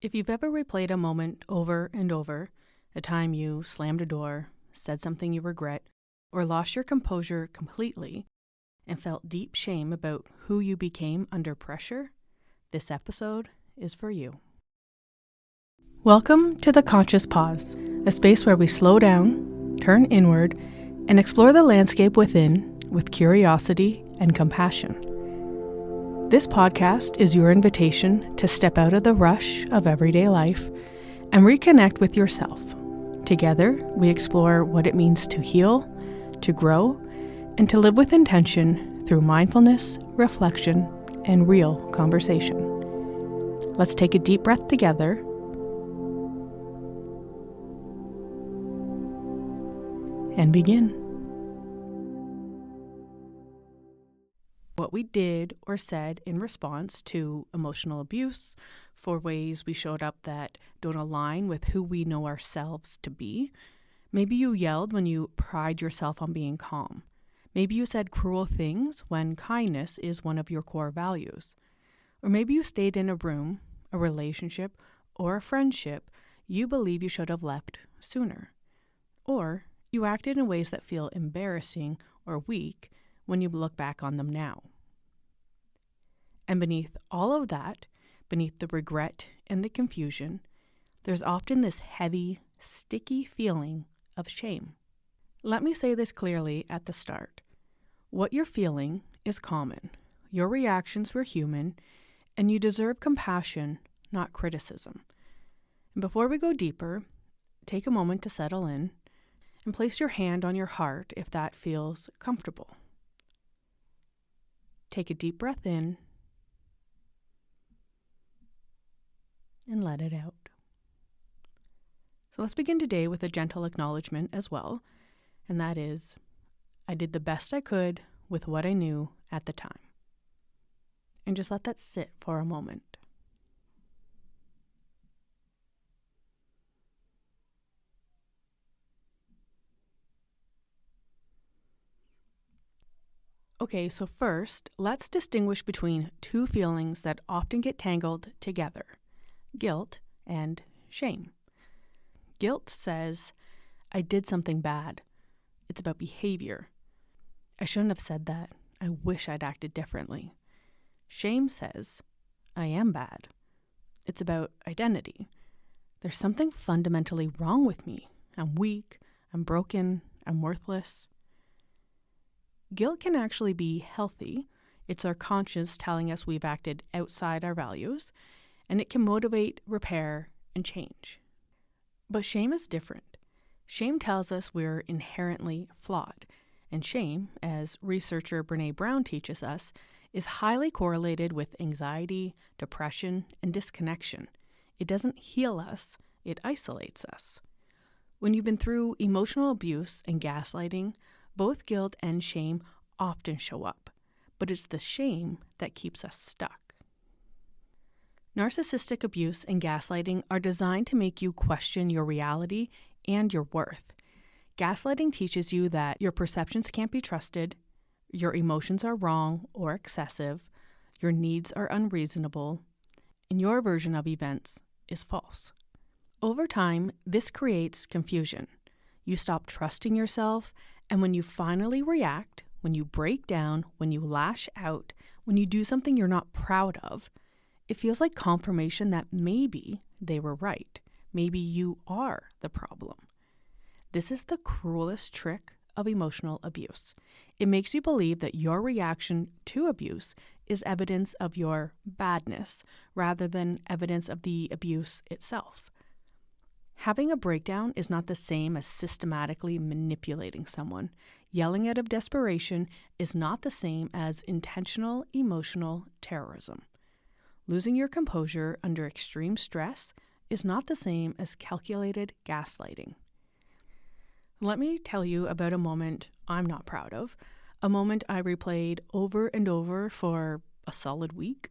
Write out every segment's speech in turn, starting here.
If you've ever replayed a moment over and over, a time you slammed a door, said something you regret, or lost your composure completely, and felt deep shame about who you became under pressure, this episode is for you. Welcome to The Conscious Pause, a space where we slow down, turn inward, and explore the landscape within with curiosity and compassion. This podcast is your invitation to step out of the rush of everyday life and reconnect with yourself. Together, we explore what it means to heal, to grow, and to live with intention through mindfulness, reflection, and real conversation. Let's take a deep breath together and begin. What we did or said in response to emotional abuse, for ways we showed up that don't align with who we know ourselves to be. Maybe you yelled when you pride yourself on being calm. Maybe you said cruel things when kindness is one of your core values. Or maybe you stayed in a room, a relationship, or a friendship you believe you should have left sooner. Or you acted in ways that feel embarrassing or weak when you look back on them now. And beneath all of that, beneath the regret and the confusion, there's often this heavy, sticky feeling of shame. Let me say this clearly at the start. What you're feeling is common. Your reactions were human, and you deserve compassion, not criticism. And before we go deeper, take a moment to settle in and place your hand on your heart if that feels comfortable. Take a deep breath in and let it out. So let's begin today with a gentle acknowledgement as well, and that is, I did the best I could with what I knew at the time. And just let that sit for a moment. Okay, so first, let's distinguish between two feelings that often get tangled together: guilt and shame. Guilt says, I did something bad. It's about behavior. I shouldn't have said that. I wish I'd acted differently. Shame says, I am bad. It's about identity. There's something fundamentally wrong with me. I'm weak, I'm broken, I'm worthless. Guilt can actually be healthy. It's our conscience telling us we've acted outside our values, and it can motivate, repair, and change. But shame is different. Shame tells us we're inherently flawed, and shame, as researcher Brené Brown teaches us, is highly correlated with anxiety, depression, and disconnection. It doesn't heal us, it isolates us. When you've been through emotional abuse and gaslighting, both guilt and shame often show up, but it's the shame that keeps us stuck. Narcissistic abuse and gaslighting are designed to make you question your reality and your worth. Gaslighting teaches you that your perceptions can't be trusted, your emotions are wrong or excessive, your needs are unreasonable, and your version of events is false. Over time, this creates confusion. You stop trusting yourself, and when you finally react, when you break down, when you lash out, when you do something you're not proud of, it feels like confirmation that maybe they were right. Maybe you are the problem. This is the cruelest trick of emotional abuse. It makes you believe that your reaction to abuse is evidence of your badness rather than evidence of the abuse itself. Having a breakdown is not the same as systematically manipulating someone. Yelling out of desperation is not the same as intentional emotional terrorism. Losing your composure under extreme stress is not the same as calculated gaslighting. Let me tell you about a moment I'm not proud of, a moment I replayed over and over for a solid week.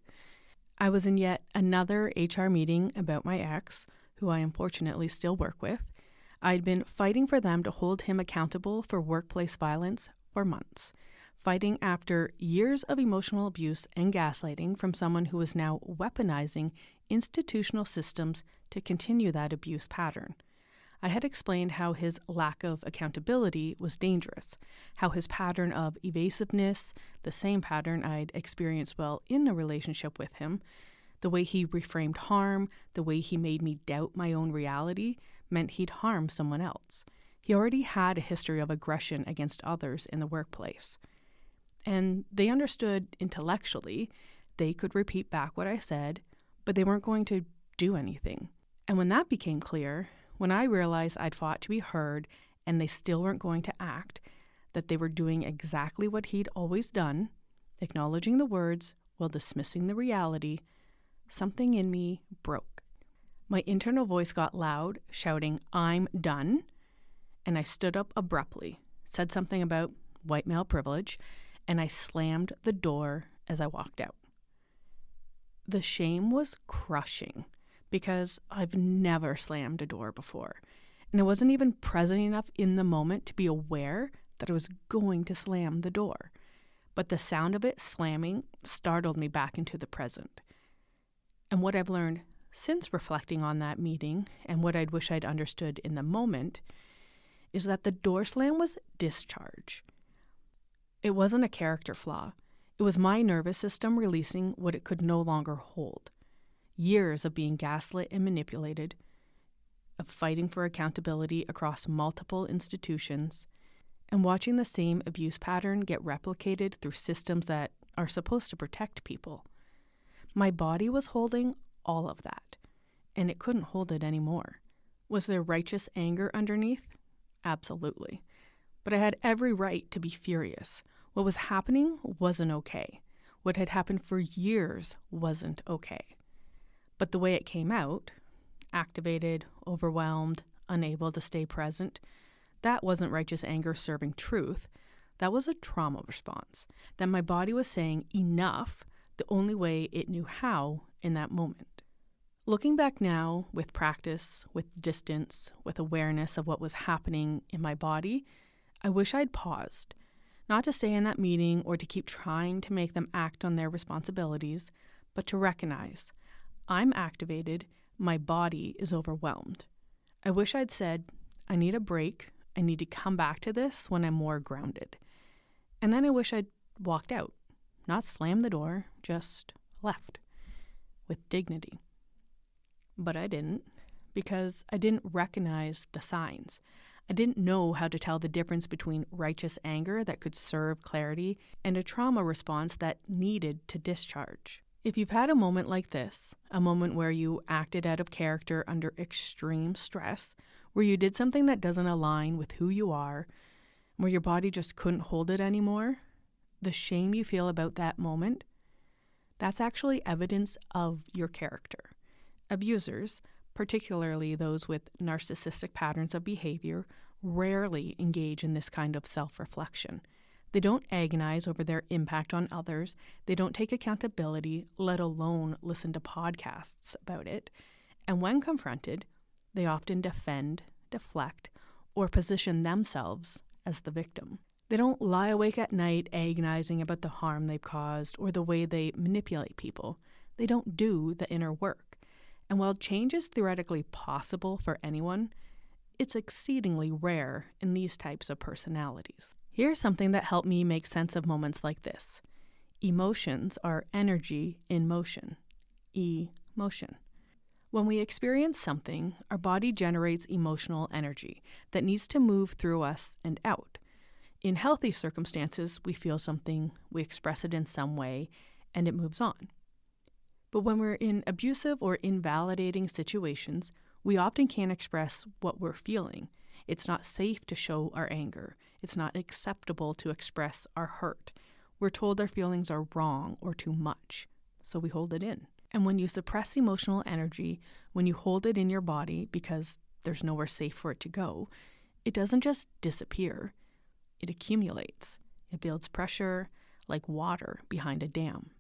I was in yet another HR meeting about my ex, who I unfortunately still work with. I'd been fighting for them to hold him accountable for workplace violence for months. fighting after years of emotional abuse and gaslighting from someone who was now weaponizing institutional systems to continue that abuse pattern. I had explained how his lack of accountability was dangerous, how his pattern of evasiveness, the same pattern I'd experienced while in a relationship with him, the way he reframed harm, the way he made me doubt my own reality, meant he'd harm someone else. He already had a history of aggression against others in the workplace. And they understood intellectually, they could repeat back what I said, but they weren't going to do anything. And when that became clear, when I realized I'd fought to be heard and they still weren't going to act, that they were doing exactly what he'd always done, acknowledging the words while dismissing the reality, something in me broke. My internal voice got loud, shouting, "I'm done," and I stood up abruptly, said something about white male privilege, and I slammed the door as I walked out. The shame was crushing because I've never slammed a door before, and I wasn't even present enough in the moment to be aware that I was going to slam the door. But the sound of it slamming startled me back into the present. And what I've learned since reflecting on that meeting and what I'd wish I'd understood in the moment is that the door slam was discharge. It wasn't a character flaw. It was my nervous system releasing what it could no longer hold. Years of being gaslit and manipulated, of fighting for accountability across multiple institutions, and watching the same abuse pattern get replicated through systems that are supposed to protect people. My body was holding all of that, and it couldn't hold it anymore. Was there righteous anger underneath? Absolutely. But I had every right to be furious. What was happening wasn't okay. What had happened for years wasn't okay. But the way it came out, activated, overwhelmed, unable to stay present, that wasn't righteous anger serving truth. That was a trauma response, that my body was saying enough the only way it knew how in that moment. Looking back now, with practice, with distance, with awareness of what was happening in my body, I wish I'd paused. Not to stay in that meeting or to keep trying to make them act on their responsibilities, but to recognize, I'm activated, my body is overwhelmed. I wish I'd said, I need a break, I need to come back to this when I'm more grounded. And then I wish I'd walked out, not slammed the door, just left, with dignity. But I didn't, because I didn't recognize the signs. I didn't know how to tell the difference between righteous anger that could serve clarity and a trauma response that needed to discharge. If you've had a moment like this, a moment where you acted out of character under extreme stress, where you did something that doesn't align with who you are, where your body just couldn't hold it anymore, the shame you feel about that moment, that's actually evidence of your character. Abusers, particularly those with narcissistic patterns of behavior, rarely engage in this kind of self-reflection. They don't agonize over their impact on others. They don't take accountability, let alone listen to podcasts about it. And when confronted, they often defend, deflect, or position themselves as the victim. They don't lie awake at night agonizing about the harm they've caused or the way they manipulate people. They don't do the inner work. And while change is theoretically possible for anyone, it's exceedingly rare in these types of personalities. Here's something that helped me make sense of moments like this. Emotions are energy in motion. Emotion. When we experience something, our body generates emotional energy that needs to move through us and out. In healthy circumstances, we feel something, we express it in some way, and it moves on. But when we're in abusive or invalidating situations, we often can't express what we're feeling. It's not safe to show our anger. It's not acceptable to express our hurt. We're told our feelings are wrong or too much, so we hold it in. And when you suppress emotional energy, when you hold it in your body because there's nowhere safe for it to go, it doesn't just disappear. It accumulates. It builds pressure like water behind a dam.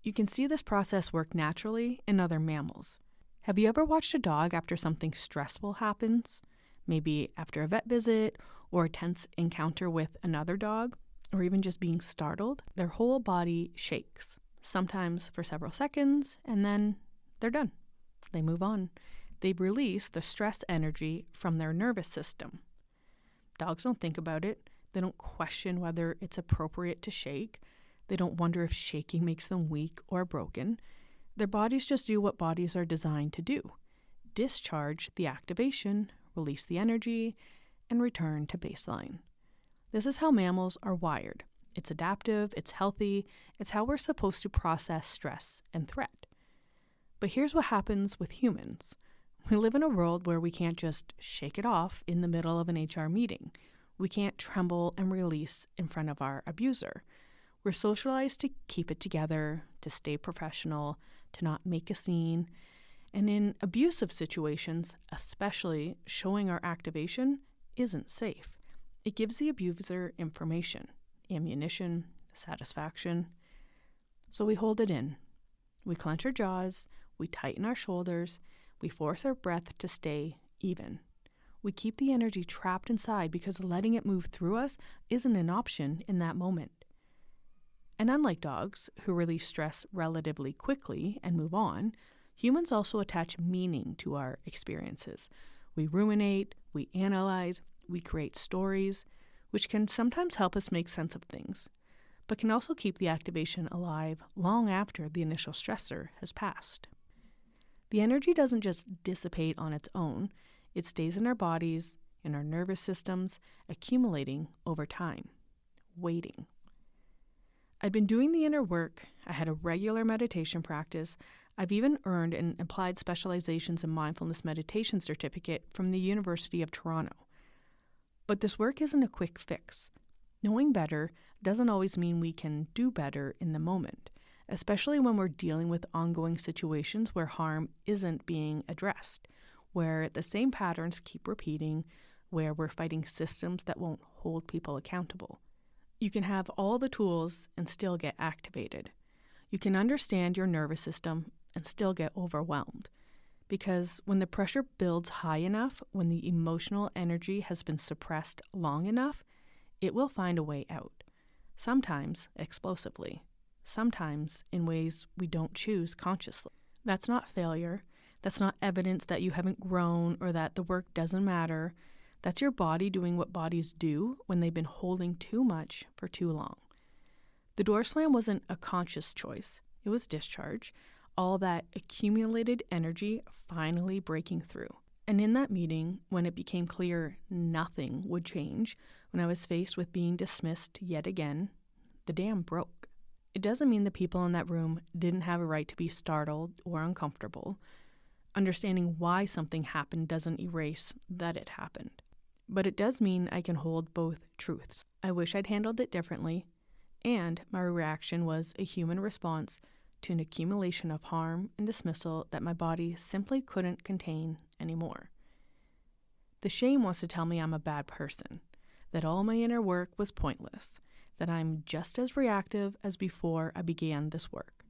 You can see this process work naturally in other mammals. Have you ever watched a dog after something stressful happens? Maybe after a vet visit or a tense encounter with another dog? or even just being startled, their whole body shakes, sometimes for several seconds, and then they're done. They move on. They release the stress energy from their nervous system. Dogs don't think about it. They don't question whether it's appropriate to shake. They don't wonder if shaking makes them weak or broken. Their bodies just do what bodies are designed to do: discharge the activation, release the energy, and return to baseline. This is how mammals are wired. It's adaptive, it's healthy, it's how we're supposed to process stress and threat. But here's what happens with humans. We live in a world where we can't just shake it off in the middle of an HR meeting. We can't tremble and release in front of our abuser. We're socialized to keep it together, to stay professional, to not make a scene. And in abusive situations, especially, showing our activation isn't safe. It gives the abuser information, ammunition, satisfaction. So we hold it in. We clench our jaws, we tighten our shoulders, we force our breath to stay even. We keep the energy trapped inside because letting it move through us isn't an option in that moment. And unlike dogs, who release stress relatively quickly and move on, humans also attach meaning to our experiences. We ruminate, we analyze, we create stories, which can sometimes help us make sense of things, but can also keep the activation alive long after the initial stressor has passed. The energy doesn't just dissipate on its own. It stays in our bodies, in our nervous systems, accumulating over time, waiting. I'd been doing the inner work. I had a regular meditation practice. I've even earned an applied specializations in mindfulness meditation certificate from the University of Toronto. But this work isn't a quick fix. Knowing better doesn't always mean we can do better in the moment, especially when we're dealing with ongoing situations where harm isn't being addressed, where the same patterns keep repeating, where we're fighting systems that won't hold people accountable. You can have all the tools and still get activated. You can understand your nervous system and still get overwhelmed. Because when the pressure builds high enough, when the emotional energy has been suppressed long enough, it will find a way out. Sometimes explosively. Sometimes in ways we don't choose consciously. That's not failure. That's not evidence that you haven't grown or that the work doesn't matter. That's your body doing what bodies do when they've been holding too much for too long. The door slam wasn't a conscious choice. It was discharge, all that accumulated energy finally breaking through. And in that meeting, when it became clear nothing would change, when I was faced with being dismissed yet again, the dam broke. It doesn't mean the people in that room didn't have a right to be startled or uncomfortable. Understanding why something happened doesn't erase that it happened. But it does mean I can hold both truths. I wish I'd handled it differently, and my reaction was a human response to an accumulation of harm and dismissal that my body simply couldn't contain anymore. The shame wants to tell me I'm a bad person, that all my inner work was pointless, that I'm just as reactive as before I began this work.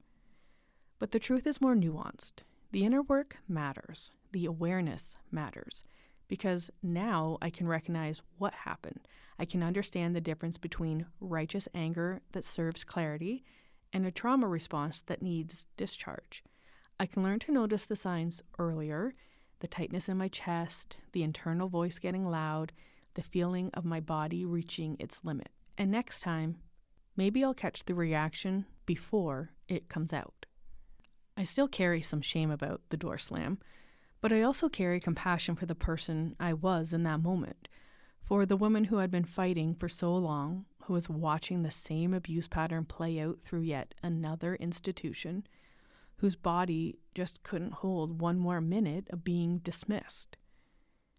But the truth is more nuanced. The inner work matters. The awareness matters. Because now I can recognize what happened. I can understand the difference between righteous anger that serves clarity and a trauma response that needs discharge. I can learn to notice the signs earlier, the tightness in my chest, the internal voice getting loud, the feeling of my body reaching its limit. And next time, maybe I'll catch the reaction before it comes out. I still carry some shame about the door slam, but I also carry compassion for the person I was in that moment, for the woman who had been fighting for so long, who was watching the same abuse pattern play out through yet another institution, whose body just couldn't hold one more minute of being dismissed.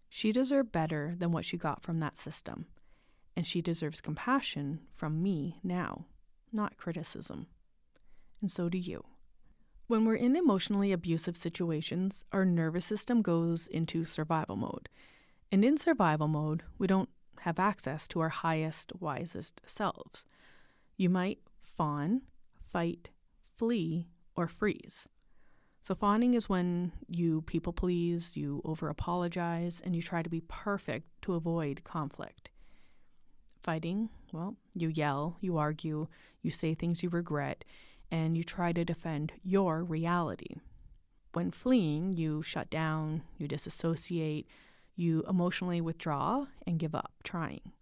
She deserved better than what she got from that system, and she deserves compassion from me now, not criticism. And so do you. When we're in emotionally abusive situations, our nervous system goes into survival mode. And in survival mode, we don't have access to our highest, wisest selves. You might fawn, fight, flee, or freeze. So fawning is when you people please, you over apologize, and you try to be perfect to avoid conflict. Fighting, well, you yell, you argue, you say things you regret, and you try to defend your reality. When fleeing, you shut down, you disassociate, you emotionally withdraw and give up trying.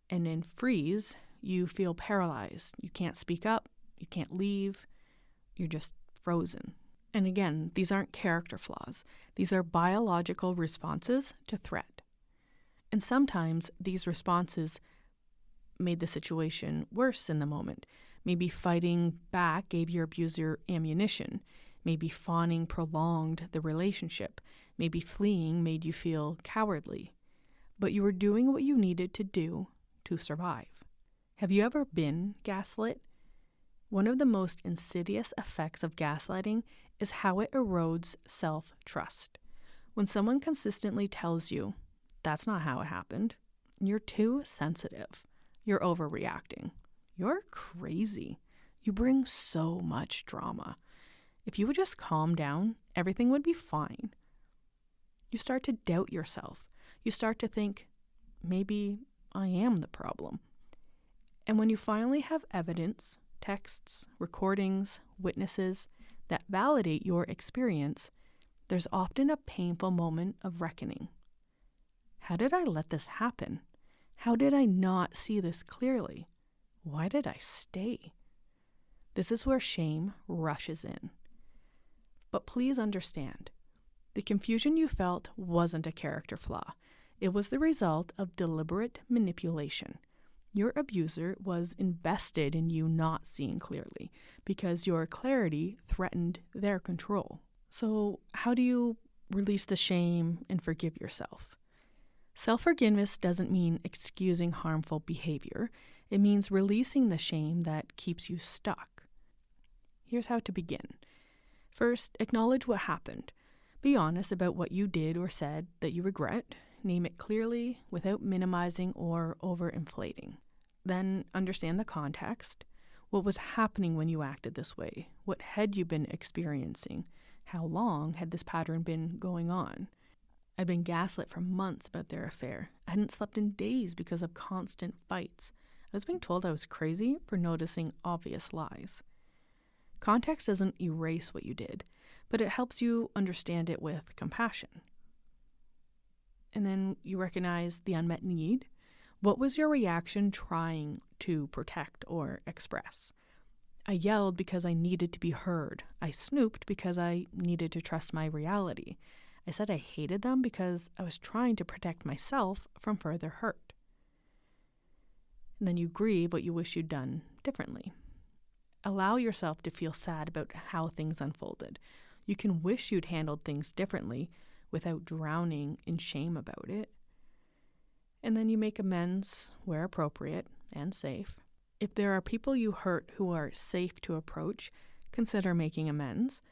And in freeze, you feel paralyzed. You can't speak up, you can't leave, you're just frozen. And again, these aren't character flaws. These are biological responses to threat. And sometimes these responses made the situation worse in the moment. Maybe fighting back gave your abuser ammunition. Maybe fawning prolonged the relationship. Maybe fleeing made you feel cowardly. But you were doing what you needed to do to survive. Have you ever been gaslit? One of the most insidious effects of gaslighting is how it erodes self-trust. When someone consistently tells you, that's not how it happened, you're too sensitive, you're overreacting, you're crazy, you bring so much drama. If you would just calm down, everything would be fine. You start to doubt yourself. You start to think, maybe I am the problem. And when you finally have evidence, texts, recordings, witnesses that validate your experience, there's often a painful moment of reckoning. How did I let this happen? How did I not see this clearly? Why did I stay? This is where shame rushes in. But please understand, the confusion you felt wasn't a character flaw. It was the result of deliberate manipulation. Your abuser was invested in you not seeing clearly because your clarity threatened their control. So how do you release the shame and forgive yourself? Self-forgiveness doesn't mean excusing harmful behavior. It means releasing the shame that keeps you stuck. Here's how to begin. First, acknowledge what happened. Be honest about what you did or said that you regret. Name it clearly without minimizing or overinflating. Then understand the context. What was happening when you acted this way? What had you been experiencing? How long had this pattern been going on? I'd been gaslit for months about their affair. I hadn't slept in days because of constant fights. I was being told I was crazy for noticing obvious lies. Context doesn't erase what you did, but it helps you understand it with compassion. And then you recognize the unmet need. What was your reaction trying to protect or express? I yelled because I needed to be heard. I snooped because I needed to trust my reality. I said I hated them because I was trying to protect myself from further hurt. And then you grieve what you wish you'd done differently. Allow yourself to feel sad about how things unfolded. You can wish you'd handled things differently without drowning in shame about it. And then you make amends where appropriate and safe. If there are people you hurt who are safe to approach, consider making amends.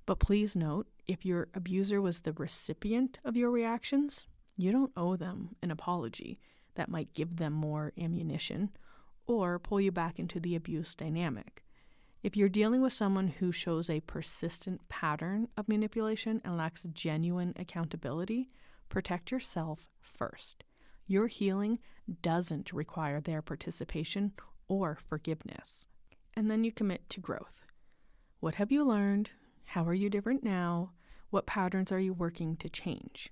But please note, if your abuser was the recipient of your reactions, you don't owe them an apology that might give them more ammunition or pull you back into the abuse dynamic. If you're dealing with someone who shows a persistent pattern of manipulation and lacks genuine accountability, protect yourself first. Your healing doesn't require their participation or forgiveness. And then you commit to growth. What have you learned? How are you different now? What patterns are you working to change?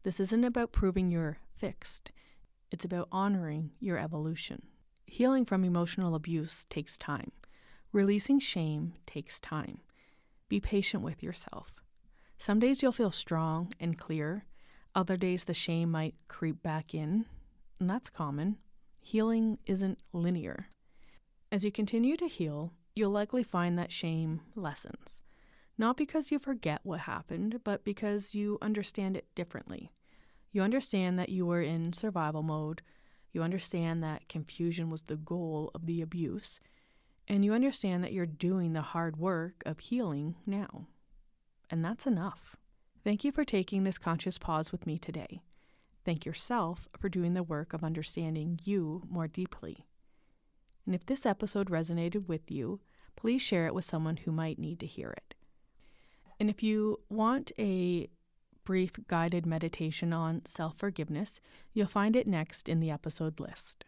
This isn't about proving you're fixed. It's about honoring your evolution. Healing from emotional abuse takes time. Releasing shame takes time. Be patient with yourself. Some days you'll feel strong and clear. Other days the shame might creep back in, and that's common. Healing isn't linear. As you continue to heal, you'll likely find that shame lessens. Not because you forget what happened, but because you understand it differently. You understand that you were in survival mode. You understand that confusion was the goal of the abuse. And you understand that you're doing the hard work of healing now. And that's enough. Thank you for taking this conscious pause with me today. Thank yourself for doing the work of understanding you more deeply. And if this episode resonated with you, please share it with someone who might need to hear it. And if you want a brief guided meditation on self-forgiveness. You'll find it next in the episode list.